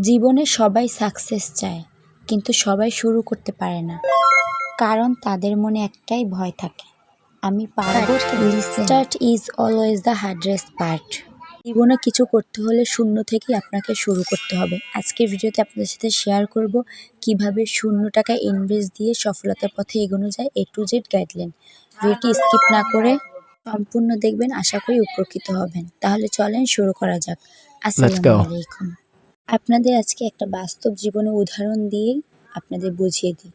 জীবনে সবাই সাকসেস চায়, কিন্তু সবাই শুরু করতে পারে না। কারণ তাদের মনে একটাই ভয় থাকে, আমি পারবো তো। Start is always the hardest part. জীবনে কিছু করতে হলে শূন্য থেকেই আপনাকে শুরু করতে হবে। আজকের ভিডিওতে আপনাদের সাথে শেয়ার করব কিভাবে 0 টাকা ইনভেস্ট দিয়ে সফলতার পথে এগোনো যায়, A to Z গাইডলাইন। ভিডিওটি স্কিপ না করে সম্পূর্ণ দেখবেন, আশা করি উপকৃত হবেন। তাহলে চলেন শুরু করা যাক। আসসালামু আলাইকুম। আপনাদের আজকে একটা বাস্তব জীবনের উদাহরণ দিয়েই আপনাদের বুঝিয়ে দিই।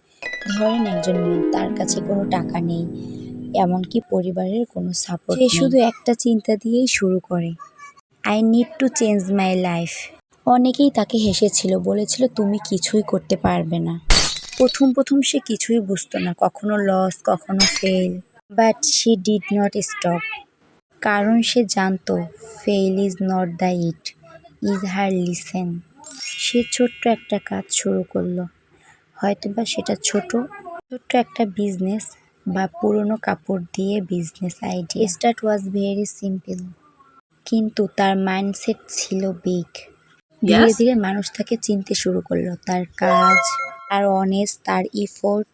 ধরেন একজন মেয়ে, তার কাছে কোনো টাকা নেই, এমনকি পরিবারের কোনো সাপোর্ট নেই। সে শুধু একটা চিন্তা দিয়েই শুরু করে, I need to change my life. অনেকেই তাকে হেসেছিল, বলেছিল তুমি কিছুই করতে পারবে না। প্রথম সে কিছুই বুঝতো না, কখনো লস, কখনো fail. But she did not stop. কারণ সে জানতো fail is not the it, is her lesson. সে ছোট্ট একটা কাজ শুরু করলো, হয়তোবা সেটা ছোট্ট একটা বিজনেস বা পুরনো কাপড় দিয়ে business idea. Start was very simple, কিন্তু তার মাইন্ডসেট ছিল বিগ। ধীরে ধীরে মানুষ তাকে চিনতে শুরু করলো, তার কাজ, তার অনেস্ট, তার effort.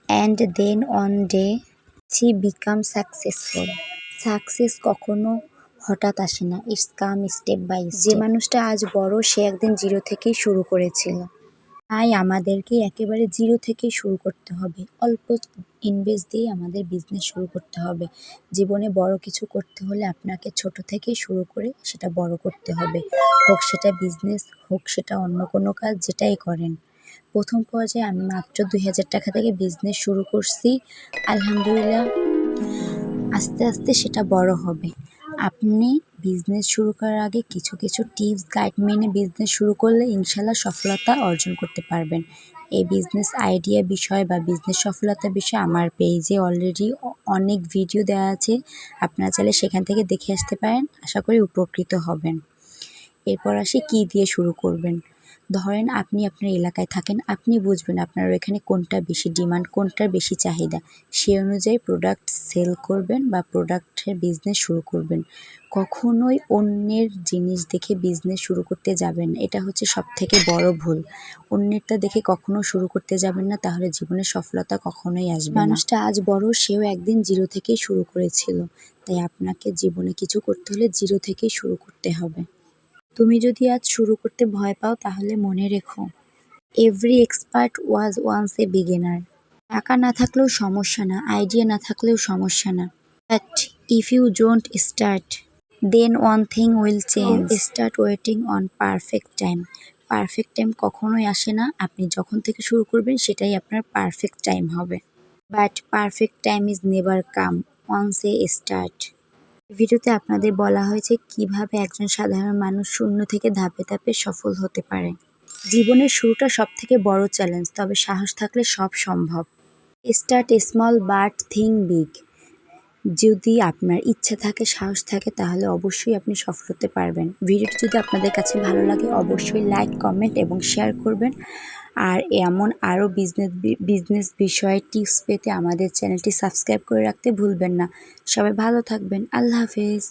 And then one day she became successful. Success কখনো হঠাৎ আসে না, it's come step by step. যে মানুষটা আজ বড়, সে একদিন জিরো থেকেই শুরু করেছিল। তাই আমাদেরকে একেবারে জিরো থেকেই শুরু করতে হবে। অল্প ইনভেস্ট দিয়ে আমাদের বিজনেস শুরু করতে হবে। জীবনে বড় কিছু করতে হলে আপনাকে ছোট থেকেই শুরু করে সেটা বড় করতে হবে। হোক সেটা বিজনেস, হোক সেটা অন্য কোনো কাজ, যেটাই করেন। প্রথম পর্যায়ে আমি মাত্র 2000 টাকা থেকে বিজনেস শুরু করছি। আলহামদুলিল্লাহ, আস্তে আস্তে সেটা বড় হবে। আপনি বিজনেস শুরু করার আগে কিছু টিপস গাইড মেনে বিজনেস শুরু করলে ইনশাল্লাহ সফলতা অর্জন করতে পারবেন। এই বিজনেস আইডিয়া বিষয় বা বিজনেস সফলতার বিষয়ে আমার পেজে অলরেডি অনেক ভিডিও দেওয়া আছে, আপনারা চাইলে সেখান থেকে দেখে আসতে পারেন। আশা করি উপকৃত হবেন। এরপর আসি কী দিয়ে শুরু করবেন। ধরেন আপনি আপনার এলাকায় থাকেন, আপনি বুঝবেন আপনার এখানে কোনটা বেশি ডিমান্ড, কোনটার বেশি চাহিদা। সেই অনুযায়ী প্রোডাক্ট সেল করবেন বা প্রোডাক্টের বিজনেস শুরু করবেন। কখনোই অন্যের জিনিস দেখে বিজনেস শুরু করতে যাবেন না, এটা হচ্ছে সবথেকে বড় ভুল। অন্যেরটা দেখে কখনো শুরু করতে যাবেন না, তাহলে জীবনে সফলতা কখনোই আসবে না। মানুষটা আজ বড়, সেও একদিন জিরো থেকেই শুরু করেছিল। তাই আপনাকে জীবনে কিছু করতে হলে জিরো থেকেই শুরু করতে হবে। তুমি যদি আজ শুরু করতে ভয় পাও, তাহলে মনে রেখো, every expert was once a beginner. টাকা না থাকলেও সমস্যা না, আইডিয়া না থাকলেও সমস্যা না, but if you don't start, then one thing will change. Start waiting on perfect time. Perfect time কখনোই আসে না, আপনি যখন থেকে শুরু করবেন সেটাই আপনার পারফেক্ট টাইম হবে। But perfect time is never come once a start. ভিডিওতে আপনাদের বলা হয়েছে কিভাবে একজন সাধারণ মানুষ শূন্য থেকে ধাপে ধাপে সফল হতে পারে। জীবনের শুরুটা সবথেকে বড় চ্যালেঞ্জ, তবে সাহস থাকলে সব সম্ভব। Start small but think big. যদি আপনার ইচ্ছা থাকে, সাহস থাকে, তাহলে অবশ্যই আপনি সফল হতে পারবেন। ভিডিওটি যদি আপনাদের কাছে ভালো লাগে, অবশ্যই লাইক, কমেন্ট এবং শেয়ার করবেন। আর এমন আরও বিজনেস বিষয়ে টিপস পেতে আমাদের চ্যানেলটি সাবস্ক্রাইব করে রাখতে ভুলবেন না। সবাই ভালো থাকবেন। আল্লাহ হাফেজ।